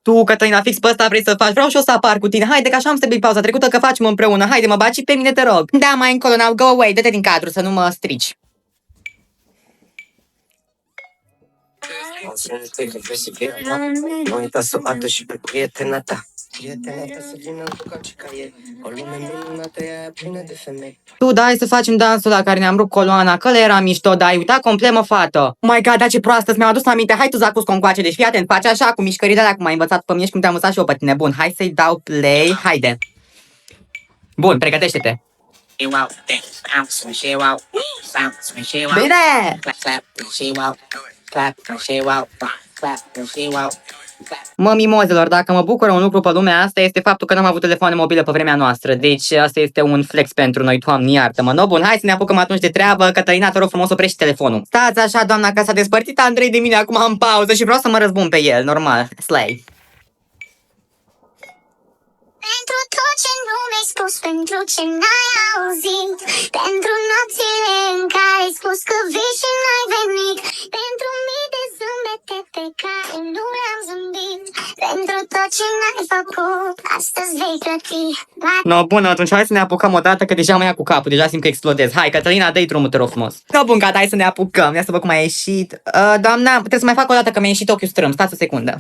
Tu, Cătălina, fix pe ăsta vrei să faci. Vreau și eu să apar cu tine. Haide, că așa am stabilit pauza trecută, că facem împreună. Haide, mă baci și pe mine, te rog. Da, mai încolo, now go away. Dă-te din cadru să nu mă strici. Nu uita să o ată și pe prietena ta. Prietena ta să vină cu cacica e o lume minunată, ea plină de femei. Tu, dai să facem dansul la care ne-am rupt coloana, că le era mișto, dar ai uitat complet, mă, fată. Oh my god, da, ce proastă, mi-am adus aminte. Hai tu, Zacus, concoace, deci fii atent, faci așa, cu mișcările alea, cum ai învățat pe mine și cum te-am învățat și eu pe tine. Bun, hai să-i dau play, haide. Bun, pregătește-te. Bine! Mă, mimozelor, dacă mă bucură un lucru pe lumea asta este faptul că n-am avut telefoane mobile pe vremea noastră. Deci asta este un flex pentru noi, Doamne, iartă-mă. No, bun, hai să ne apucăm atunci de treabă. Cătălina, te rog frumos, oprește telefonul. Stați așa, doamna, că s-a despărțit Andrei de mine, acum am pauză și vreau să mă răzbun pe el, normal. Slay. Pentru tot ce nu mi-ai spus, pentru ce n-ai auzit, pentru nopțile în care ai spus că vii și n-ai venit, pentru mii de zâmbete pe care nu le-am zâmbit, pentru tot ce n-ai făcut, astăzi vei plăti. No, bun, atunci hai să ne apucăm odată, că deja mă ia cu capul, deja simt că explodez. Hai, Cătălina, dă-i drumul, te rog frumos. No, bun, gata, hai să ne apucăm. Ia să văd cum a ieșit. Doamna, trebuie să mai fac o dată că mi-a ieșit ochiul strâmb. Stați o secundă.